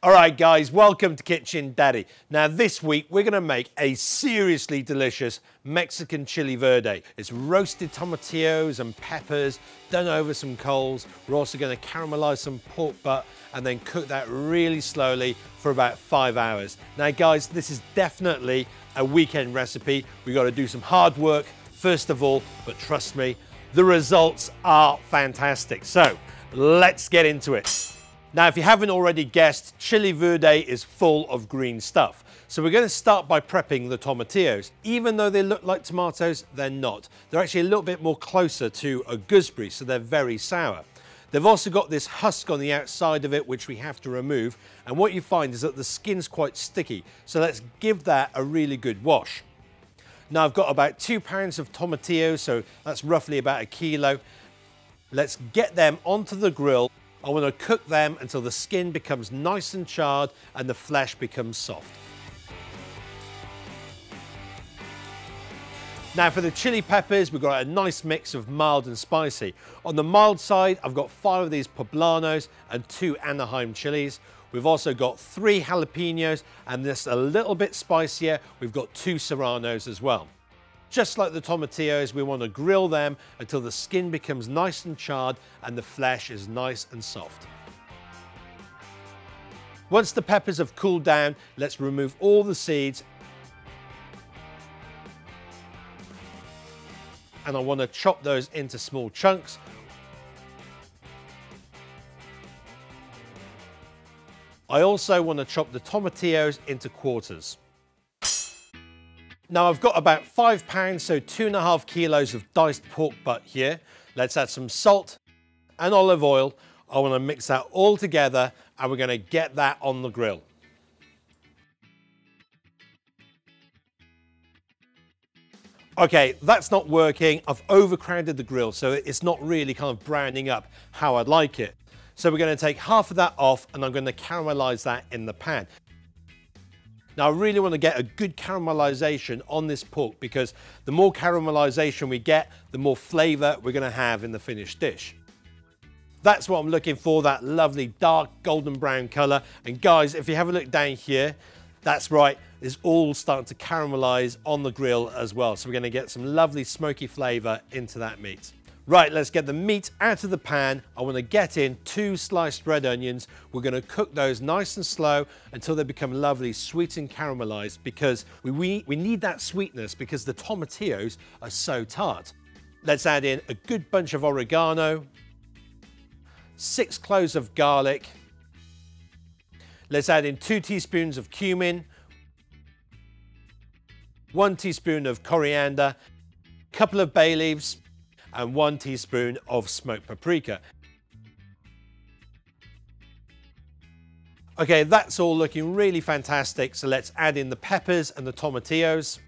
All right, guys, welcome to Kitchen Daddy. Now, this week, we're going to make a seriously delicious Mexican chili verde. It's roasted tomatillos and peppers done over some coals. We're also going to caramelize some pork butt and then cook that really slowly for about 5 hours. Now, guys, this is definitely a weekend recipe. We've got to do some hard work, first of all, but trust me, the results are fantastic. So, let's get into it. Now, if you haven't already guessed, Chili Verde is full of green stuff. So we're going to start by prepping the tomatillos. Even though they look like tomatoes, they're not. They're actually a little bit more closer to a gooseberry, so they're very sour. They've also got this husk on the outside of it, which we have to remove. And what you find is that the skin's quite sticky. So let's give that a really good wash. Now, I've got about 2 pounds of tomatillos, so that's roughly about 1 kilo. Let's get them onto the grill. I want to cook them until the skin becomes nice and charred and the flesh becomes soft. Now for the chili peppers, we've got a nice mix of mild and spicy. On the mild side, I've got 5 of these poblanos and 2 Anaheim chilies. We've also got 3 jalapenos, and this a little bit spicier, we've got 2 serranos as well. Just like the tomatillos, we want to grill them until the skin becomes nice and charred and the flesh is nice and soft. Once the peppers have cooled down, let's remove all the seeds. And I want to chop those into small chunks. I also want to chop the tomatillos into quarters. Now I've got about 5 pounds, so 2.5 kilos of diced pork butt here. Let's add some salt and olive oil. I want to mix that all together and we're going to get that on the grill. Okay, that's not working. I've overcrowded the grill, so it's not really kind of browning up how I'd like it. So we're going to take half of that off and I'm going to caramelize that in the pan. Now, I really want to get a good caramelization on this pork because the more caramelization we get, the more flavor we're going to have in the finished dish. That's what I'm looking for, that lovely dark golden brown color. And guys, if you have a look down here, that's right, it's all starting to caramelize on the grill as well. So we're going to get some lovely smoky flavor into that meat. Right, let's get the meat out of the pan. I want to get in 2 sliced red onions. We're going to cook those nice and slow until they become lovely sweet and caramelized because we need that sweetness because the tomatillos are so tart. Let's add in a good bunch of oregano, 6 cloves of garlic. Let's add in 2 teaspoons of cumin, 1 teaspoon of coriander, a couple of bay leaves, and 1 teaspoon of smoked paprika. Okay, that's all looking really fantastic, so let's add in the peppers and the tomatillos.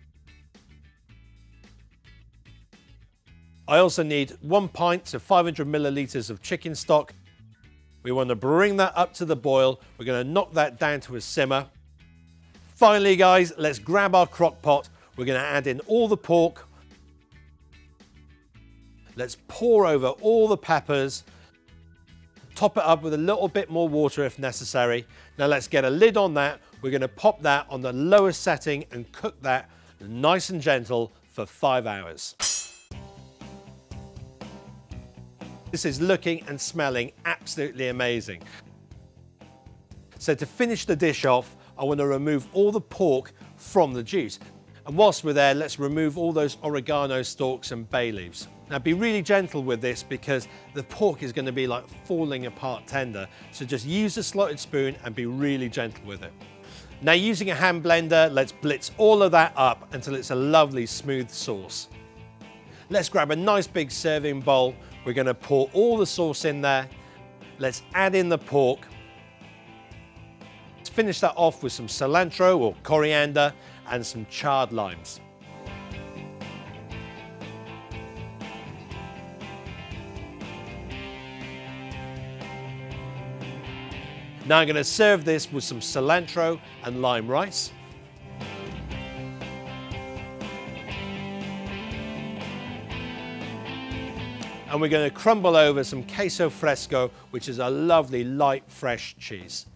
I also need 1 pint, so 500 milliliters of chicken stock. We want to bring that up to the boil. We're going to knock that down to a simmer. Finally, guys, let's grab our crock pot. We're going to add in all the pork. Let's pour over all the peppers, top it up with a little bit more water if necessary. Now let's get a lid on that. We're going to pop that on the lowest setting and cook that nice and gentle for 5 hours. This is looking and smelling absolutely amazing. So to finish the dish off, I want to remove all the pork from the juice. And whilst we're there, let's remove all those oregano stalks and bay leaves. Now be really gentle with this because the pork is going to be like falling apart tender. So just use a slotted spoon and be really gentle with it. Now using a hand blender, let's blitz all of that up until it's a lovely smooth sauce. Let's grab a nice big serving bowl. We're going to pour all the sauce in there. Let's add in the pork. Let's finish that off with some cilantro or coriander and some charred limes. Now I'm going to serve this with some cilantro and lime rice. And we're going to crumble over some queso fresco, which is a lovely light fresh cheese.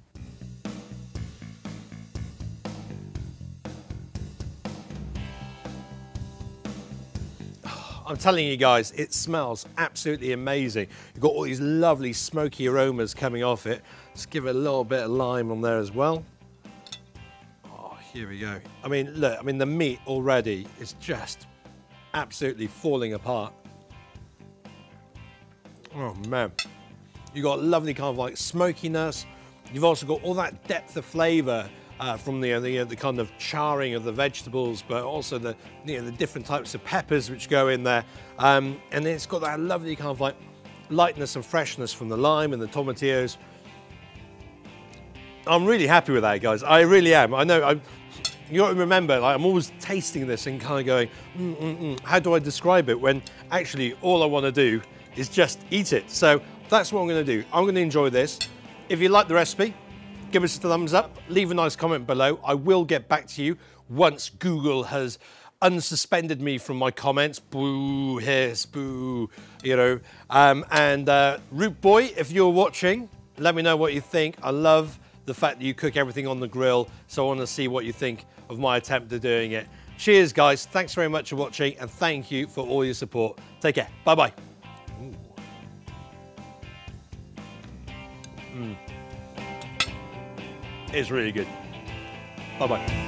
I'm telling you guys, it smells absolutely amazing. You've got all these lovely smoky aromas coming off it. Let's give it a little bit of lime on there as well. Oh, here we go. I mean, look, the meat already is just absolutely falling apart. Oh man, you've got lovely kind of like smokiness. You've also got all that depth of flavor from the kind of charring of the vegetables, but also the different types of peppers which go in there. And then it's got that lovely kind of like lightness and freshness from the lime and the tomatillos. I'm really happy with that, guys. I really am. I know, you got to remember, like, I'm always tasting this and kind of going, how do I describe it? When actually all I want to do is just eat it. So that's what I'm going to do. I'm going to enjoy this. If you like the recipe, give us a thumbs up, leave a nice comment below. I will get back to you once Google has unsuspended me from my comments. Boo, hiss, boo, you know. Root Boy, if you're watching, let me know what you think. I love the fact that you cook everything on the grill, so I want to see what you think of my attempt at doing it. Cheers, guys. Thanks very much for watching, and thank you for all your support. Take care. Bye-bye. It's really good. Bye-bye.